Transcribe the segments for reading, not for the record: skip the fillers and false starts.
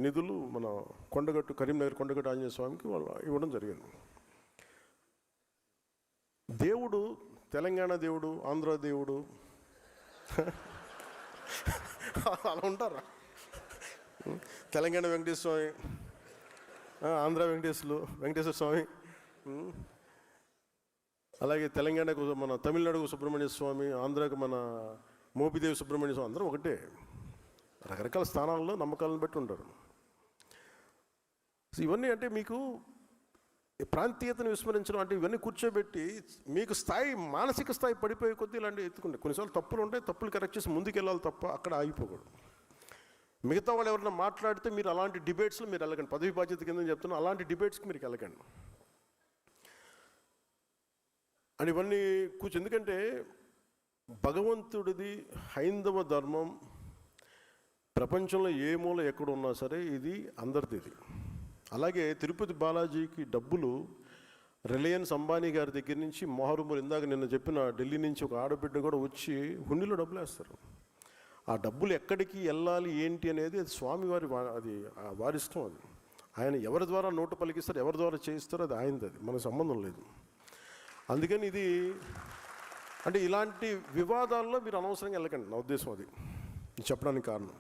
నిధులు మన కొండగట్టు కరీంనగర్ కొండగట్టు ఆంజనేయ స్వామికి వాళ్ళు ఇవ్వడం జరిగింది. దేవుడు తెలంగాణ దేవుడు, ఆంధ్ర దేవుడు అలా ఉంటారా? తెలంగాణ వెంకటేశ్వర స్వామి, ఆంధ్ర వెంకటేశ్వర స్వామి, అలాగే తెలంగాణకు మన తమిళనాడుకు సుబ్రహ్మణ్య స్వామి, ఆంధ్రాకు మన మోపిదేవి సుబ్రహ్మణ్య స్వామి, అందరూ ఒకటే. రకరకాల స్థానాల్లో నమ్మకాలను బట్టి ఉంటారు. ఇవన్నీ అంటే మీకు ప్రాంతీయతను విస్మరించడం అంటే ఇవన్నీ కూర్చోబెట్టి మీకు స్థాయి, మానసిక స్థాయి పడిపోయే కొద్దీ ఇలాంటివి ఎత్తుకుంటాయి. కొన్నిసార్లు తప్పులు ఉంటాయి, తప్పులు కరెక్ట్ చేసి ముందుకెళ్ళాలి తప్ప అక్కడ ఆగిపోకూడదు. మిగతా వాళ్ళు ఎవరైనా మాట్లాడితే మీరు అలాంటి డిబేట్స్లో మీరు వెళ్ళకండి. పదవి బాధ్యత కింద చెప్తున్నా, అలాంటి డిబేట్స్కి మీరు వెళ్ళకండి. అని ఇవన్నీ ఎందుకంటే భగవంతుడిది హైందవ ధర్మం ప్రపంచంలో ఏ మూల ఎక్కడున్నా సరే ఇది అందరిది. ఇది అలాగే తిరుపతి బాలాజీకి డబ్బులు రిలయన్స్ అంబానీ గారి దగ్గర నుంచి మొహరుములు, ఇందాక నిన్న చెప్పిన ఢిల్లీ నుంచి ఒక ఆడబిడ్డ కూడా వచ్చి హుండీలో డబ్బులు వేస్తారు. ఆ డబ్బులు ఎక్కడికి వెళ్ళాలి ఏంటి అనేది అది స్వామివారి, అది వారి ఇష్టం. అది ఆయన ఎవరి ద్వారా నోటు పలికిస్తారు, ఎవరి ద్వారా చేయిస్తారో అది ఆయనది, అది మనకు సంబంధం లేదు. అందుకని ఇది అంటే ఇలాంటి వివాదాల్లో మీరు అనవసరంగా వెళ్ళకండి, నా ఉద్దేశం అది చెప్పడానికి కారణం.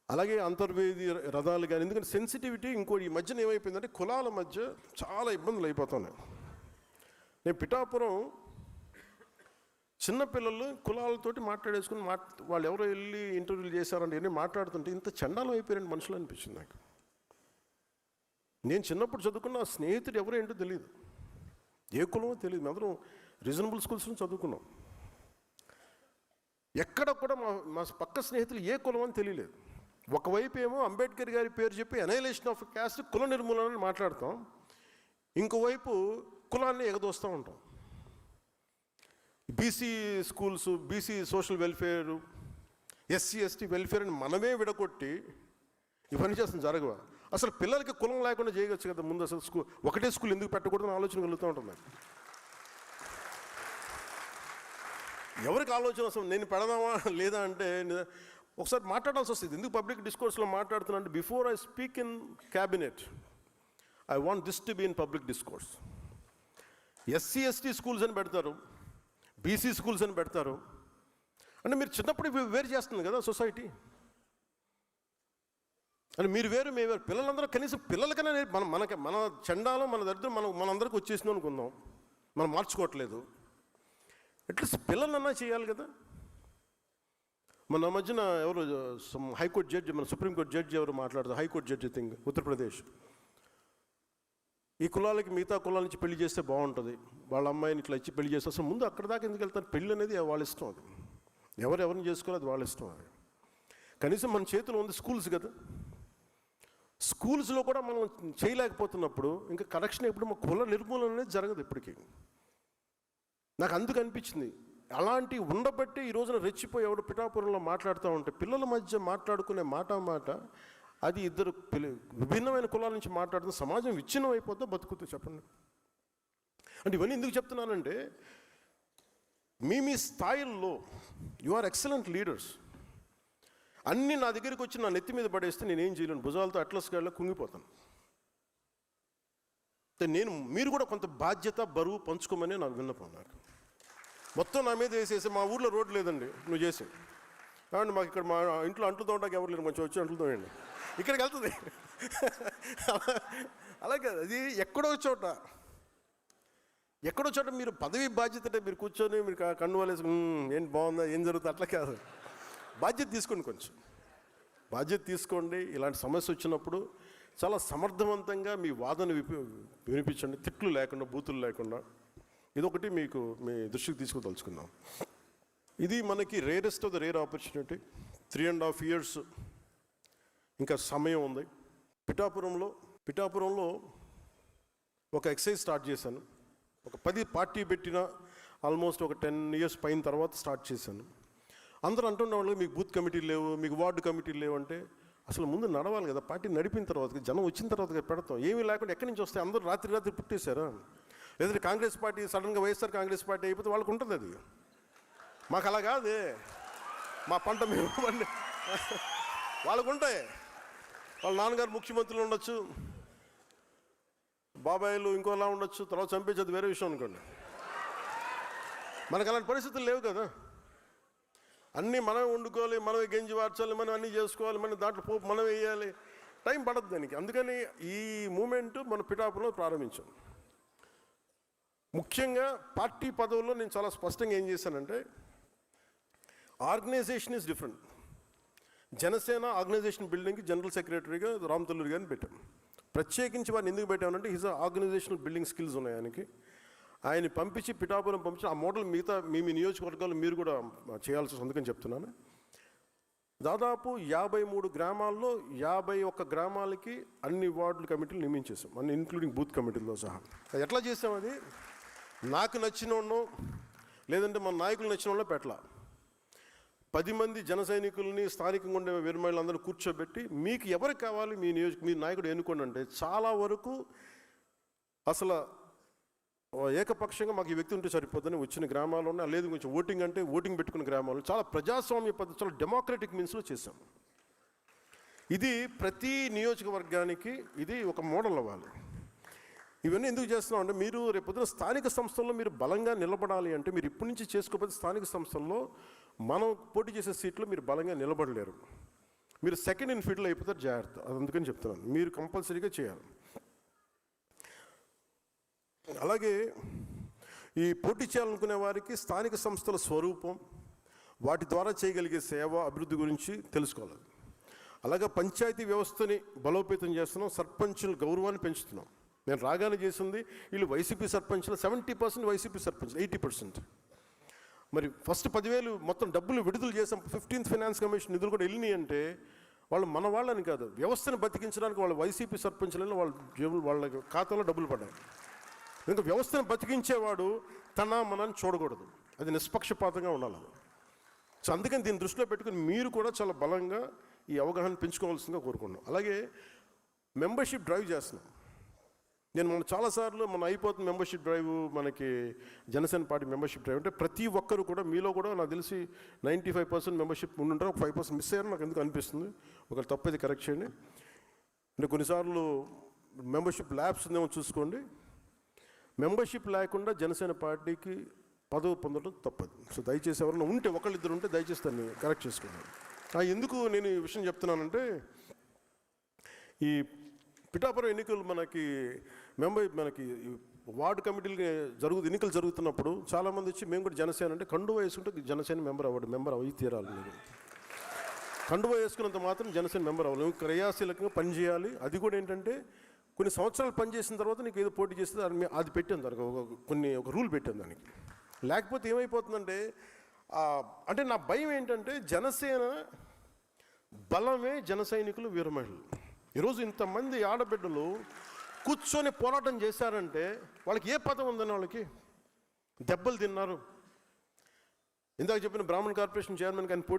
అలాగే అంతర్వేది రథాలు కానీ, ఎందుకంటే సెన్సిటివిటీ ఇంకోటి ఈ మధ్యన ఏమైపోయిందంటే కులాల మధ్య చాలా ఇబ్బందులు అయిపోతున్నాయి. నేను పిఠాపురం చిన్నపిల్లలు కులాలతోటి మాట్లాడేసుకుని వాళ్ళు ఎవరో వెళ్ళి ఇంటర్వ్యూలు చేశారంటే ఎన్ని మాట్లాడుతుంటే ఇంత చండాలం అయిపోయారండి మనుషులు అనిపించింది నాకు. నేను చిన్నప్పుడు చదువుకున్న స్నేహితుడు ఎవరో ఏంటో తెలియదు, ఏ కులమో తెలియదు. మేమందరం రీజనబుల్ స్కూల్స్ నుంచి చదువుకున్నాం. ఎక్కడ కూడా మా పక్క స్నేహితులు ఏ కులం అని తెలియలేదు. ఒకవైపు ఏమో అంబేద్కర్ గారి పేరు చెప్పి అనైలేషన్ ఆఫ్ క్యాస్ట్, కుల నిర్మూలన మాట్లాడతాం, ఇంకోవైపు కులాన్ని ఎగదోస్తూ ఉంటాం. BC schools, BC social welfare, SC ST welfare అని మనమే విడగొట్టి ఇవన్నీ చేస్తాం. జరగవా? అసలు పిల్లలకి కులం లేకుండా చేయవచ్చు కదా ముందు. అసలు ఒకటే స్కూల్ ఎందుకు పెట్టకూడదని ఆలోచన కలుగుతూ ఉంటుంది. ఎవరికి ఆలోచన అసలు నేను పెడదామా లేదా అంటే ఒకసారి మాట్లాడాల్సి వస్తుంది. ఎందుకు పబ్లిక్ డిస్కోర్స్లో మాట్లాడుతున్నా అంటే before I speak in cabinet I want this to be in public discourse. SC ST schools అని పెడతారు, బీసీ స్కూల్స్ అని పెడతారు. అంటే మీరు చిన్నప్పుడు వేరు చేస్తుంది కదా సొసైటీ. అంటే మీరు వేరు, మేము వేరు. పిల్లలందరూ కనీసం పిల్లలకైనా మన చండాలం, మన దరిద్రం మనందరికీ వచ్చేసింది అనుకుందాం. మనం మార్చుకోవట్లేదు. అట్లీస్ట్ పిల్లలన్నా చేయాలి కదా. మన మధ్యన ఎవరు హైకోర్టు జడ్జి, మన సుప్రీంకోర్టు జడ్జి ఎవరు మాట్లాడతారు, హైకోర్టు జడ్జి థింగ్ ఉత్తరప్రదేశ్, ఈ కులాలకి మిగతా కులాల నుంచి పెళ్లి చేస్తే బాగుంటుంది, వాళ్ళ అమ్మాయిని ఇట్లా ఇచ్చి పెళ్లి చేస్తే అసలు ముందు అక్కడ దాకా ఎందుకు వెళ్తారు? పెళ్ళి అనేది వాళ్ళ ఇష్టం. అది ఎవరిని చేసుకోవాలి, అది వాళ్ళ ఇష్టం. అది కనీసం మన చేతిలో ఉంది స్కూల్స్ కదా. స్కూల్స్లో కూడా మనం చేయలేకపోతున్నప్పుడు ఇంకా కరెక్షన్ ఎప్పుడు మా కుల నిర్మూలన అనేది జరగదు ఇప్పటికీ. నాకు అందుకు అనిపించింది అలాంటి ఉండబట్టి ఈ రోజున రెచ్చిపోయి ఎవడు పిఠాపురంలో మాట్లాడుతూ ఉంటే పిల్లల మధ్య మాట్లాడుకునే మాట అది ఇద్దరు విభిన్నమైన కులాల నుంచి మాట్లాడుతున్న సమాజం విచ్ఛిన్నం అయిపోతే బతుకుతూ చెప్పండి. అంటే ఇవన్నీ ఎందుకు చెప్తున్నానంటే మీ స్థాయిల్లో యు ఆర్ ఎక్సలెంట్ లీడర్స్. అన్నీ నా దగ్గరికి వచ్చి నా నెత్తి మీద పడేస్తే నేనేం చేయలేను, భుజాలతో అట్లస్ గాడిలో కుంగిపోతాను. మీరు కూడా కొంత బాధ్యత బరువు పంచుకోమని నాకు విన్నపం. నాకు మొత్తం నా మీద వేసేసి మా ఊర్లో రోడ్డు లేదండి నువ్వు చేసి కాబట్టి మాకు ఇక్కడ మా ఇంట్లో అంట్లు తోటానికి ఎవరు లేరు, కొంచెం వచ్చి అంట్లు తోయండి, ఇక్కడికి వెళ్తుంది. అలాగే అది ఎక్కడో చోట మీరు పదవి బాధ్యత అంటే మీరు కూర్చొని మీరు కన్ను వాళ్ళేసి ఏంటి బాగుందా ఏం జరుగుతుంది అట్లా కాదు. బాధ్యత తీసుకోండి, కొంచెం బాధ్యత తీసుకోండి. ఇలాంటి సమస్య వచ్చినప్పుడు చాలా సమర్థవంతంగా మీ వాదన వినిపించండి, తిట్లు లేకుండా, బూతులు లేకుండా. ఇదొకటి మీకు మీ దృష్టికి తీసుకుతలుచుకుందాం. ఇది మనకి rarest of the rare opportunity. 3.5 years ఇంకా సమయం ఉంది. పిఠాపురంలో ఒక ఎక్సైజ్ స్టార్ట్ చేశాను. ఒక 10 పార్టీ పెట్టిన ఆల్మోస్ట్ ఒక 10 years పైన తర్వాత స్టార్ట్ చేశాను. అందరూ అంటున్నవాళ్ళు మీకు బూత్ కమిటీలు లేవు, మీకు వార్డు కమిటీలు లేవు అంటే అసలు ముందు నడవాలి కదా. పార్టీ నడిపిన తర్వాత, జనం వచ్చిన తర్వాత పెడతాం. ఏమీ లేకుండా ఎక్కడి నుంచి వస్తాయి? అందరూ రాత్రి పుట్టేశారా? లేదంటే కాంగ్రెస్ పార్టీ సడన్గా వైఎస్ఆర్ కాంగ్రెస్ పార్టీ అయిపోతే వాళ్ళకు ఉంటుంది. అది మాకు అలా కాదే. మా పంట మేము వాళ్ళకు ఉంటాయి. వాళ్ళ నాన్నగారు ముఖ్యమంత్రులు ఉండొచ్చు, బాబాయిలు ఇంకోలా ఉండొచ్చు, తర్వాత చంపేసేది వేరే విషయం అనుకోండి. మనకు అలాంటి పరిస్థితులు లేవు కదా. అన్నీ మనమే వండుకోవాలి, మనమే గెంజి వార్చాలి, మనం అన్నీ చేసుకోవాలి, మనం దాంట్లో పోపు మనం వేయాలి, టైం పడద్దు దానికి. అందుకని ఈ మూమెంట్ మన పిఠాపురంలో ప్రారంభించాం. ముఖ్యంగా పార్టీ పదవుల్లో నేను చాలా స్పష్టంగా ఏం చేశానంటే, organisation is different. Janasena organisation బిల్డింగ్కి జనరల్ సెక్రటరీగా రామతల్లూరి గారిని పెట్టాం. ప్రత్యేకించి వారిని ఎందుకు పెట్టామంటే హిజ్ ఆర్గనైజేషనల్ బిల్డింగ్ స్కిల్స్ ఉన్నాయి ఆయనకి. ఆయన పంపించి పిఠాపురం పంపించి ఆ మోడల్ మిగతా మీ నియోజకవర్గాలు మీరు కూడా చేయాల్సి అందుకని చెప్తున్నాను. దాదాపు 53 గ్రామాల్లో 51 గ్రామాలకి అన్ని వార్డుల కమిటీలు నియమించేసాం, అన్ని ఇంక్లూడింగ్ బూత్ కమిటీలతో సహా. ఎట్లా చేసాం? అది నాకు నచ్చిన వాళ్ళను లేదంటే మన నాయకులు నచ్చిన వాళ్ళో పెట్టలా. 10 మంది జన సైనికుల్ని స్థానికంగా ఉండే వీరమహిళలందరూ కూర్చోబెట్టి మీకు ఎవరికి కావాలి మీ నాయకుడు ఎన్నుకోండి అంటే చాలా వరకు అసలు ఏకపక్షంగా మాకు ఈ వ్యక్తి ఉంటే సరిపోద్దని వచ్చిన గ్రామాల్లో ఉన్నాయి. లేదు కొంచెం ఓటింగ్ అంటే ఓటింగ్ పెట్టుకున్న గ్రామాలు చాలా ప్రజాస్వామ్య పద్ధతి, చాలా డెమోక్రటిక్ మీన్స్లో చేశాం. ఇది ప్రతి నియోజకవర్గానికి ఇది ఒక మోడల్ అవ్వాలి. ఇవన్నీ ఎందుకు చేస్తున్నాం అంటే, మీరు రేపొద్దున స్థానిక సంస్థల్లో మీరు బలంగా నిలబడాలి అంటే మీరు ఇప్పటి నుంచి చేసుకోకపోతే స్థానిక సంస్థల్లో మనం పోటీ చేసే సీట్లో మీరు బలంగా నిలబడలేరు. మీరు సెకండ్ ఇన్ ఫీల్డ్లో అయిపోతారు, జాగ్రత్త. అది అందుకని చెప్తున్నాను, మీరు కంపల్సరీగా చేయాలి. అలాగే ఈ పోటీ చేయాలనుకునే వారికి స్థానిక సంస్థల స్వరూపం, వాటి ద్వారా చేయగలిగే సేవ, అభివృద్ధి గురించి తెలుసుకోవాలి. అలాగే పంచాయతీ వ్యవస్థని బలోపేతం చేస్తున్నాం, సర్పంచుల గౌరవాన్ని పెంచుతున్నాం. నేను రాగానే చేసింది వీళ్ళు వైసీపీ సర్పంచ్లు 70% వైసీపీ సర్పంచ్ 80%. మరి ఫస్ట్ 10,000 మొత్తం డబ్బులు విడుదల చేసాం. 15th ఫైనాన్స్ కమిషన్ నిధులు కూడా వెళ్ళినాయి అంటే వాళ్ళు మన వాళ్ళని కాదు, వ్యవస్థను బతికించడానికి వాళ్ళ వైసీపీ సర్పంచ్లను వాళ్ళ ఖాతాలో డబ్బులు పడ్డాయి. ఇంకా వ్యవస్థను బతికించేవాడు మనని చూడకూడదు, అది నిష్పక్షపాతంగా ఉండాలి. సో అందుకని దీన్ని దృష్టిలో పెట్టుకుని మీరు కూడా చాలా బలంగా ఈ అవగాహన పెంచుకోవాల్సిందిగా కోరుకున్నాం. అలాగే మెంబర్షిప్ డ్రైవ్ చేస్తున్నాం. నేను మన చాలాసార్లు అయిపోతుంది మెంబర్షిప్ డ్రైవ్, మనకి జనసేన పార్టీ మెంబర్షిప్ డ్రైవ్ అంటే ప్రతి ఒక్కరు కూడా మీలో కూడా నాకు తెలిసి 95% మెంబర్షిప్ ఉండుంటారు, 5% మిస్ అయ్యారు నాకు ఎందుకు అనిపిస్తుంది. ఒకరు తప్పైతే కరెక్ట్ చేయండి. అంటే కొన్నిసార్లు మెంబర్షిప్ ల్యాబ్స్ ఉందేమో చూసుకోండి. మెంబర్షిప్ లేకుండా జనసేన పార్టీకి పదవి పొందడం తప్పదు. సో దయచేసి ఎవరైనా ఉంటే, ఒకళ్ళిద్దరు ఉంటే దయచేసి దాన్ని కరెక్ట్ చేసుకోండి. ఎందుకు నేను ఈ విషయం చెప్తున్నానంటే, ఈ పిఠాపురం ఎన్నికలు మనకి వార్డు కమిటీలు ఎన్నికలు జరుగుతున్నప్పుడు చాలామంది వచ్చి మేము కూడా జనసేన అంటే కండువా వేసుకుంటే జనసేన మెంబర్ అవి తీరాలి. మీరు కండువా వేసుకున్నంత మాత్రం జనసేన మెంబర్ అవ్వాలి. క్రియాశీలకంగా పనిచేయాలి. అది కూడా ఏంటంటే కొన్ని సంవత్సరాలు పనిచేసిన తర్వాత నీకు ఏదో పోటీ చేస్తే అది పెట్టాను దానికి ఒక రూల్ పెట్టాను దానికి. లేకపోతే ఏమైపోతుందంటే అంటే నా భయం ఏంటంటే జనసేన బలమే జన సైనికులు, వీరమహిళలు. ఈరోజు ఇంతమంది ఆడబిడ్డలు కూర్చొని పోరాటం చేశారంటే వాళ్ళకి ఏ పదవి ఉందని, వాళ్ళకి దెబ్బలు తిన్నారు. ఇందాక చెప్పిన బ్రాహ్మణ్ కార్పొరేషన్ చైర్మన్ కానీ